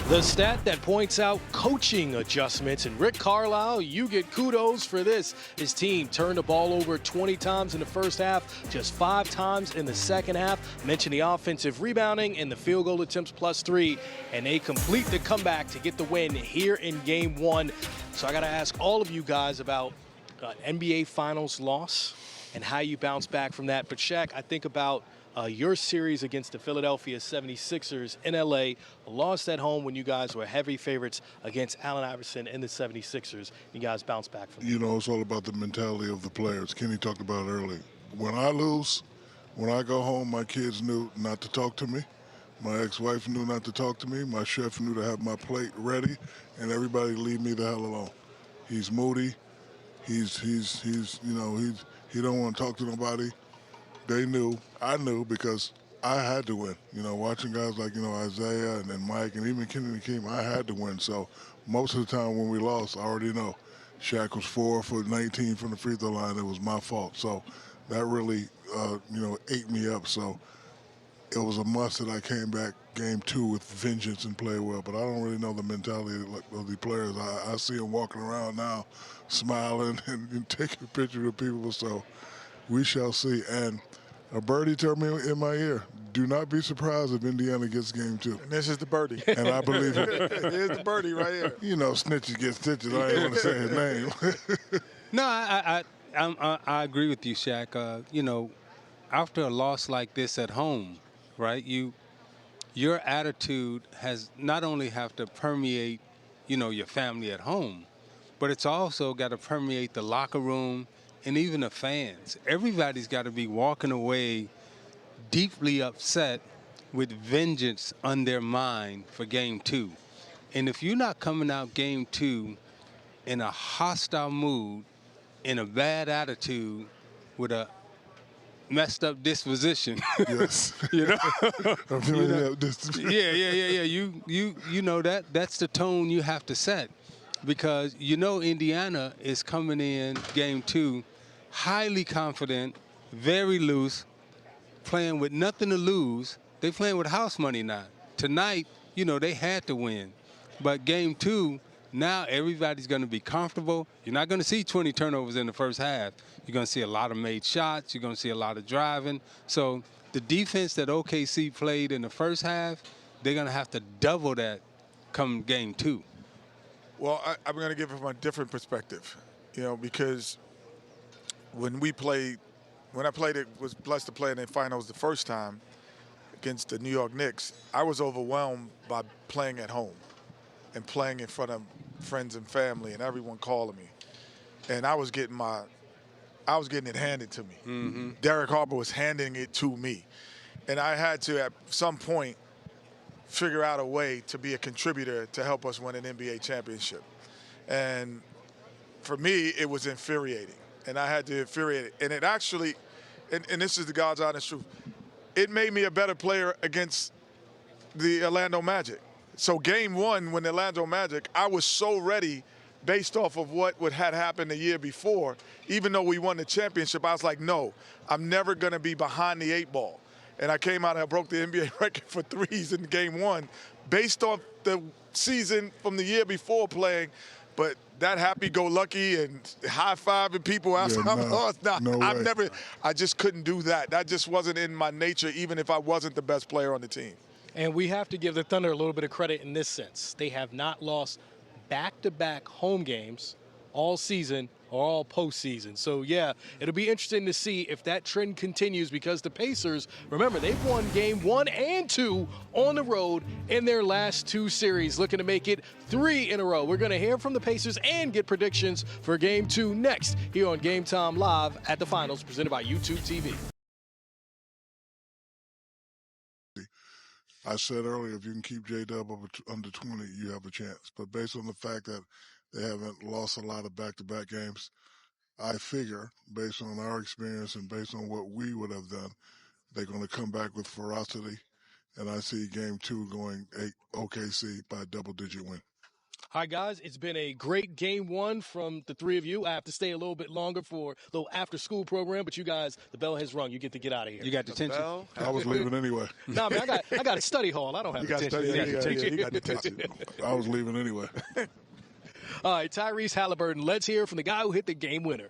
The stat that points out coaching adjustments, and Rick Carlisle, you get kudos for this. His team turned the ball over 20 times in the first half, just 5 times in the second half. Mention the offensive rebounding and the field goal attempts +3, and they complete the comeback to get the win here in Game 1. So I got to ask all of you guys about NBA Finals loss and how you bounce back from that. But Shaq, I think about your series against the Philadelphia 76ers in LA, lost at home when you guys were heavy favorites against Allen Iverson and the 76ers. You guys bounced back from that. You know, it's all about the mentality of the players. Kenny talked about it earlier. When I lose, when I go home, my kids knew not to talk to me. My ex-wife knew not to talk to me. My chef knew to have my plate ready, and everybody leave me the hell alone. He's moody. He don't want to talk to nobody. They knew, I knew, because I had to win. You know, watching guys like, Isaiah and then Mike and even Kenny and Keem, I had to win. So most of the time when we lost, I already know. Shaq was 4 for 19 from the free throw line. It was my fault. So that really, ate me up. So it was a must that I came back Game 2 with vengeance and play well. But I don't really know the mentality of the players. I see them walking around now, smiling and taking a picture of people. So we shall see. And a birdie told me in my ear, do not be surprised if Indiana gets Game 2. And this is the birdie. And I believe it. Here's the birdie right here. You know, snitches get stitches. I ain't want to say his name. No, I agree with you, Shaq. After a loss like this at home, right, your attitude has not only have to permeate, your family at home, but it's also got to permeate the locker room and even the fans. Everybody's got to be walking away deeply upset with vengeance on their mind for Game 2. And if you're not coming out Game 2 in a hostile mood, in a bad attitude, with a messed up disposition, Yes. Yeah. That's the tone you have to set. Because Indiana is coming in Game 2 highly confident, very loose, playing with nothing to lose. They playing with house money now. Tonight, they had to win. But Game 2, now everybody's going to be comfortable. You're not going to see 20 turnovers in the first half. You're going to see a lot of made shots. You're going to see a lot of driving. So the defense that OKC played in the first half, they're going to have to double that come Game 2. Well, I'm going to give it from a different perspective, because when I played it, was blessed to play in the finals the first time against the New York Knicks, I was overwhelmed by playing at home and playing in front of friends and family and everyone calling me. And I was getting it handed to me. Mm-hmm. Derek Harper was handing it to me. And I had to, at some point, figure out a way to be a contributor to help us win an NBA championship. And for me, it was infuriating. And I had to infuriate it. And it actually, and this is the God's honest truth, it made me a better player against the Orlando Magic. So Game 1, when the Orlando Magic, I was so ready based off of what had happened the year before. Even though we won the championship, I was like, no, I'm never going to be behind the 8 ball. And I came out and I broke the NBA record for threes in Game 1 based off the season from the year before playing. But that happy-go-lucky and high-fiving people after I lost, I just couldn't do that. That just wasn't in my nature, even if I wasn't the best player on the team. And we have to give the Thunder a little bit of credit in this sense. They have not lost back-to-back home games all season or all postseason. So, yeah, it'll be interesting to see if that trend continues, because the Pacers, remember, they've won Game 1 and 2 on the road in their last 2 series, looking to make it 3 in a row. We're going to hear from the Pacers and get predictions for Game 2 next here on Game Time Live at the Finals, presented by YouTube TV. I said earlier, if you can keep J-Dub under 20, you have a chance. But based on the fact that they haven't lost a lot of back-to-back games, I figure, based on our experience and based on what we would have done, they're going to come back with ferocity. And I see Game 2 going OKC by a double-digit win. Hi, guys. It's been a great game one from the three of you. I have to stay a little bit longer for a little after-school program, but you guys, the bell has rung. You get to get out of here. You got detention? I was leaving anyway. Nah, man, I got a study hall. I don't have detention. You got detention. I was leaving anyway. All right, Tyrese Haliburton, let's hear from the guy who hit the game winner.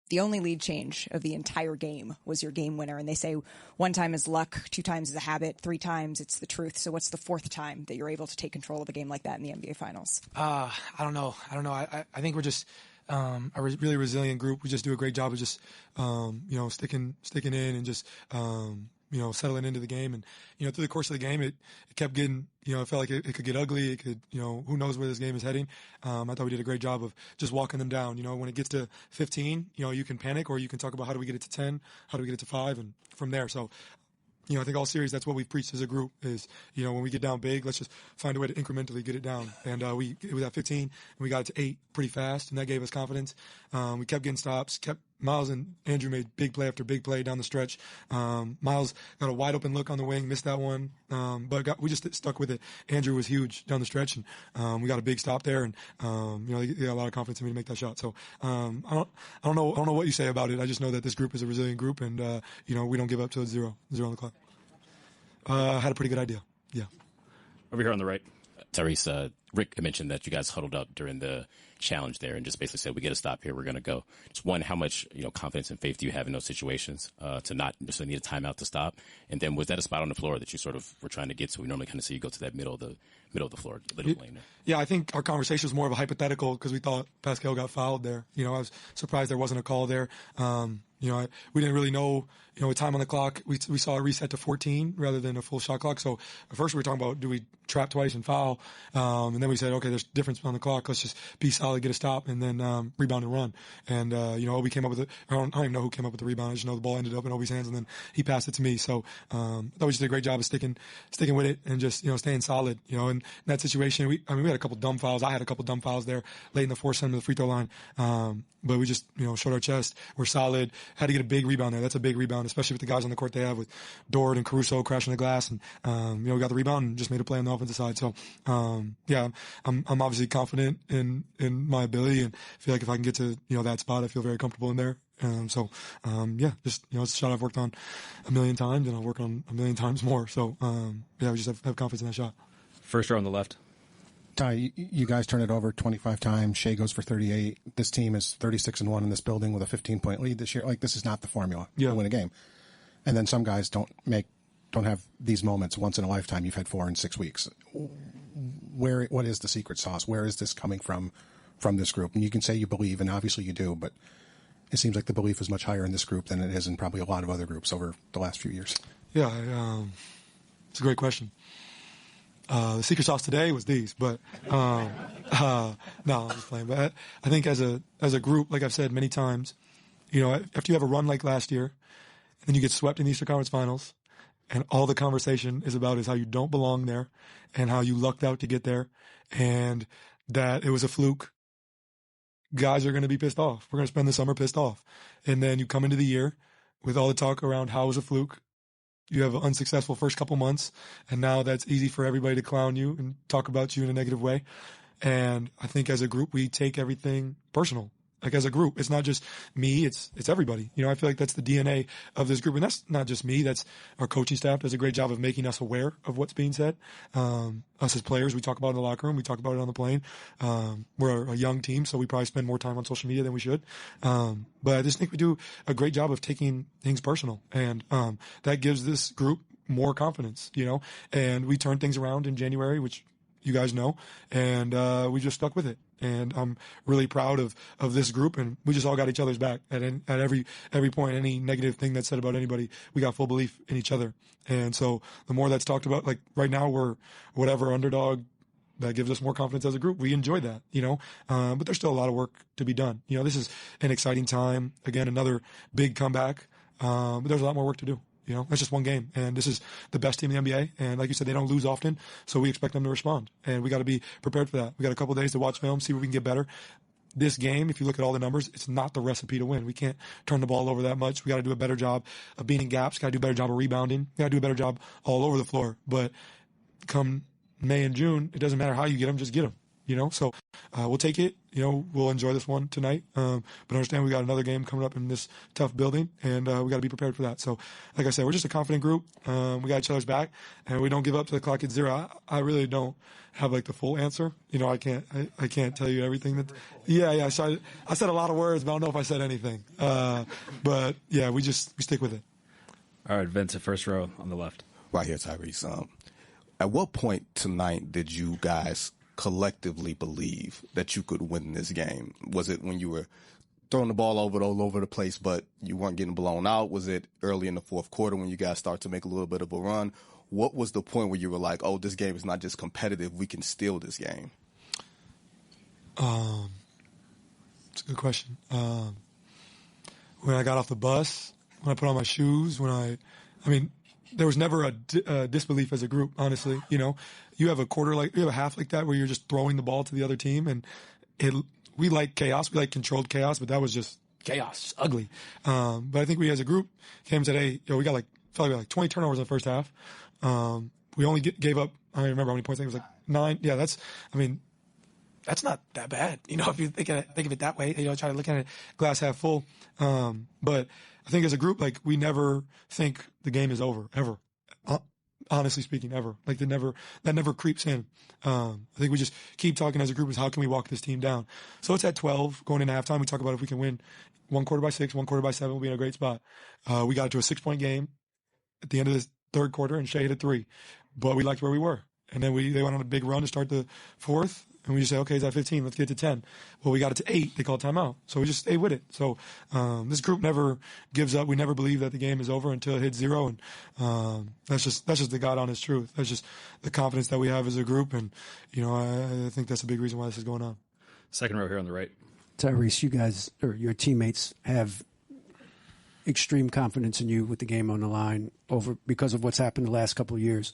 The only lead change of the entire game was your game winner. And they say one time is luck, 2 times is a habit, 3 times it's the truth. So what's the 4th time that you're able to take control of a game like that in the NBA Finals? I don't know. I think we're just a really resilient group. We just do a great job of just, sticking in and just, settling into the game. And, through the course of the game, it kept getting, it felt like it could get ugly. It could, who knows where this game is heading. I thought we did a great job of just walking them down. When it gets to 15, you can panic, or you can talk about how do we get it to 10, how do we get it to 5, and from there. So, I think all series, that's what we've preached as a group is, when we get down big, let's just find a way to incrementally get it down. And it was at 15, and we got it to 8 pretty fast, and that gave us confidence. We kept getting stops, Miles and Andrew made big play after big play down the stretch. Miles got a wide open look on the wing, missed that one, but we just stuck with it. Andrew was huge down the stretch, and we got a big stop there, and they got a lot of confidence in me to make that shot. So I don't know what you say about it. I just know that this group is a resilient group, and we don't give up till it's zero on the clock. Had a pretty good idea. Yeah. Over here on the right, Tyrese, Rick mentioned that you guys huddled up during the challenge there and just basically said, we get a stop here, we're going to go. Just one, how much confidence and faith do you have in those situations to not necessarily need a timeout to stop? And then was that a spot on the floor that you sort of were trying to get to? We normally kind of see you go to that middle of the floor, little lane there. Yeah, I think our conversation was more of a hypothetical because we thought Pascal got fouled there. I was surprised there wasn't a call there. We didn't really know, with time on the clock, we saw a reset to 14 rather than a full shot clock. So at first we were talking about, do we trap twice and foul? And then we said, okay, there's difference on the clock. Let's just be solid, get a stop, and then rebound and run. And, Obi came up with it. I don't even know who came up with the rebound. I just know the ball ended up in Obi's hands, and then he passed it to me. So I thought we just did a great job of sticking with it and just, staying solid. And in that situation, we had a couple dumb fouls. I had a couple dumb fouls there late in the fourth end of the free throw line. But we just, showed our chest. We're solid. Had to get a big rebound there. That's a big rebound, especially with the guys on the court they have with Dort and Caruso crashing the glass. And, we got the rebound and just made a play on the offensive side. So, I'm obviously confident in my ability and feel like if I can get to, that spot, I feel very comfortable in there. Just, it's a shot I've worked on a million times and I'll work on a million times more. So, we just have confidence in that shot. First row on the left. Ty, you guys turn it over 25 times. Shea goes for 38. This team is 36-1 in this building with a 15-point lead this year. Like, this is not the formula to win a game. And then some guys don't have these moments once in a lifetime. You've had 4 in 6 weeks. What is the secret sauce? Where is this coming from this group? And you can say you believe, and obviously you do, but it seems like the belief is much higher in this group than it is in probably a lot of other groups over the last few years. Yeah, it's a great question. The secret sauce today was these, but no, I'm just playing. But I think as a group, like I've said many times, after you have a run like last year, and then you get swept in the Eastern Conference Finals, and all the conversation is about is how you don't belong there, and how you lucked out to get there, and that it was a fluke. Guys are going to be pissed off. We're going to spend the summer pissed off, and then you come into the year with all the talk around how it was a fluke. You have an unsuccessful first couple months, and now that's easy for everybody to clown you and talk about you in a negative way. And I think as a group, we take everything personal. Like as a group, it's not just me, it's everybody. I feel like that's the DNA of this group. And that's not just me, that's our coaching staff does a great job of making us aware of what's being said. Us as players, we talk about it in the locker room, we talk about it on the plane. We're a young team, so we probably spend more time on social media than we should. But I just think we do a great job of taking things personal. And that gives this group more confidence, and we turned things around in January, which you guys know, and we just stuck with it. And I'm really proud of this group, and we just all got each other's back at every point. Any negative thing that's said about anybody, we got full belief in each other. And so the more that's talked about, like right now we're whatever underdog that gives us more confidence as a group. We enjoy that, but there's still a lot of work to be done. This is an exciting time. Again, another big comeback, but there's a lot more work to do. That's just one game, and this is the best team in the NBA. And like you said, they don't lose often, so we expect them to respond, and we got to be prepared for that. We got a couple of days to watch film, see where we can get better. This game, if you look at all the numbers, it's not the recipe to win. We can't turn the ball over that much. We got to do a better job of beating gaps. Got to do a better job of rebounding. Got to do a better job all over the floor. But come May and June, it doesn't matter how you get them, just get them. So we'll take it. We'll enjoy this one tonight. But understand we got another game coming up in this tough building, and we got to be prepared for that. So, like I said, we're just a confident group. We got each other's back, and we don't give up till the clock hits 0. I really don't have the full answer. I can't tell you everything that. Yeah. So I said a lot of words, but I don't know if I said anything. But yeah, we stick with it. All right, Vincent, first row on the left. Right here, Tyrese. At what point tonight did you guys collectively believe that you could win this game? Was it when you were throwing the ball all over the place, but you weren't getting blown out? Was it early in the fourth quarter when you guys start to make a little bit of a run? What was the point where you were like, oh, this game is not just competitive, we can steal this game? It's a good question. When I got off the bus, when I put on my shoes, there was never a disbelief as a group, honestly. You have a half like that where you're just throwing the ball to the other team, and we like chaos. We like controlled chaos, but that was just chaos, just ugly. But I think we as a group came and said, hey, we got felt like we had 20 turnovers in the first half. We only gave up, I don't remember how many points, I think it was 9. Yeah, that's not that bad. If you think of it that way, try to look at it glass half full. But I think as a group, we never think the game is over, ever. Honestly speaking, ever. That never creeps in. I think we just keep talking as a group is how can we walk this team down? So it's at 12 going into halftime. We talk about if we can win 1 quarter by 6, 1 quarter by 7, we'll be in a great spot. We got to a 6-point game at the end of the third quarter, and Shea hit a 3. But we liked where we were. And then they went on a big run to start the fourth. And we just say, okay, it's at 15. Let's get to 10. Well, we got it to 8. They called timeout. So we just stay with it. So this group never gives up. We never believe that the game is over until it hits 0. And that's just the God-honest truth. That's just the confidence that we have as a group. And, I think that's a big reason why this is going on. Second row here on the right. Tyrese, you guys, or your teammates, have extreme confidence in you with the game on the line because of what's happened the last couple of years.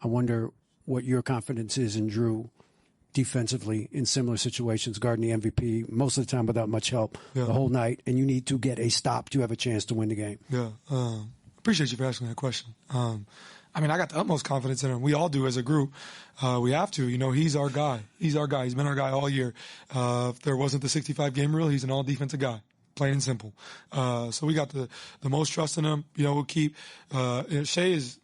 I wonder what your confidence is in Drew defensively in similar situations, guarding the MVP most of the time without much help the whole night, and you need to get a stop to have a chance to win the game. Yeah, appreciate you for asking that question. I got the utmost confidence in him. We all do as a group. We have to. He's our guy. He's our guy. He's been our guy all year. If there wasn't the 65-game rule, he's an all-defensive guy. Plain and simple. So we got the most trust in him. We'll keep Shea is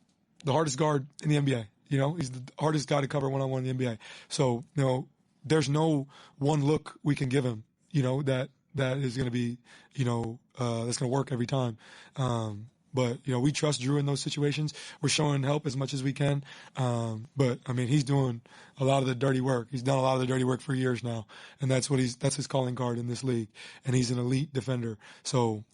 the hardest guard in the NBA. He's the hardest guy to cover one-on-one in the NBA. So, there's no one look we can give him, that is going to be, that's going to work every time. But, we trust Drew in those situations. We're showing help as much as we can. But, he's doing a lot of the dirty work. He's done a lot of the dirty work for years now. And that's his calling card in this league. And he's an elite defender. So,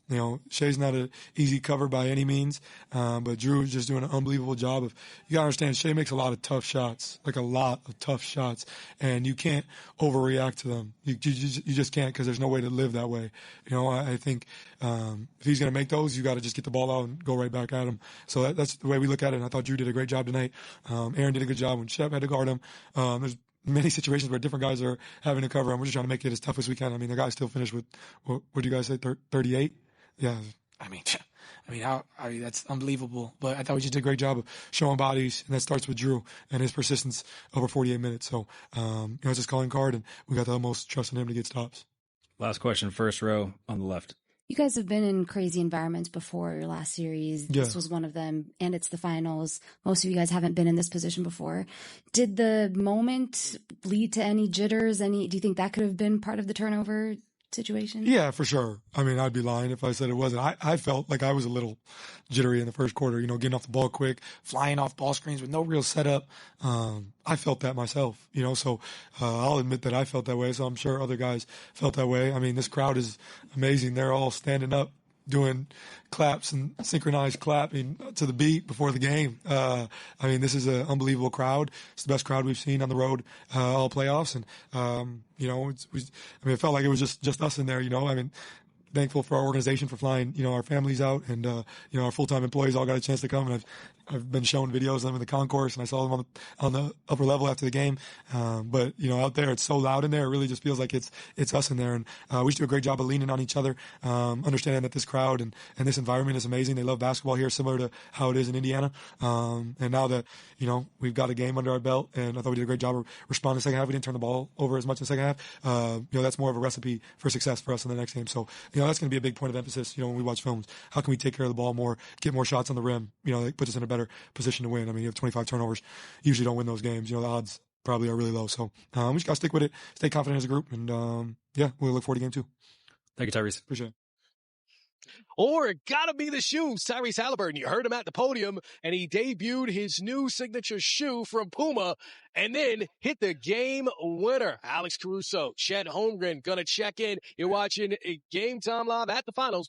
Shea's not an easy cover by any means. But Drew is just doing an unbelievable job of, you got to understand, Shea makes a lot of tough shots, a lot of tough shots. And you can't overreact to them. You just can't, because there's no way to live that way. I think if he's going to make those, you got to just get the ball out and go right back at him. So that's the way we look at it. And I thought Drew did a great job tonight. Aaron did a good job when Shep had to guard him. There's many situations where different guys are having to cover him. We're just trying to make it as tough as we can. The guy still finished with, what did you guys say, 38? Yeah. That's unbelievable. But I thought we just did a great job of showing bodies, and that starts with Drew and his persistence over 48 minutes. So, it's his calling card, and we got the utmost trust in him to get stops. Last question, first row on the left. You guys have been in crazy environments before your last series. This was one of them, and it's the finals. Most of you guys haven't been in this position before. Did the moment lead to any jitters? Do you think that could have been part of the turnover situation? Yeah, for sure. I'd be lying if I said it wasn't. I felt like I was a little jittery in the first quarter, getting off the ball quick, flying off ball screens with no real setup. I felt that myself, so I'll admit that I felt that way. So I'm sure other guys felt that way. This crowd is amazing. They're all standing up, doing claps and synchronized clapping to the beat before the game. This is an unbelievable crowd. It's the best crowd we've seen on the road all playoffs. And, it felt like it was just us in there, thankful for our organization for flying, our families out, and our full-time employees all got a chance to come. And I've been shown videos of them in the concourse, and I saw them on the upper level after the game. But out there, it's so loud in there. It really just feels like it's us in there, and we just do a great job of leaning on each other, understanding that this crowd and this environment is amazing. They love basketball here, similar to how it is in Indiana. And now that we've got a game under our belt, and I thought we did a great job of responding in the second half. We didn't turn the ball over as much in the second half. That's more of a recipe for success for us in the next game. So that's going to be a big point of emphasis. When we watch films, how can we take care of the ball more, get more shots on the rim? That puts us in a better position to win. I mean, you have 25 turnovers, usually don't win those games. The odds probably are really low. So we just got to stick with it, stay confident as a group, and we'll look forward to game 2. Thank you, Tyrese. Appreciate it. Or it gotta be the shoes. Tyrese Haliburton, you heard him at the podium, and he debuted his new signature shoe from Puma, and then hit the game winner. Alex Caruso, Chet Holmgren gonna check in. You're watching Game Time Live at the finals.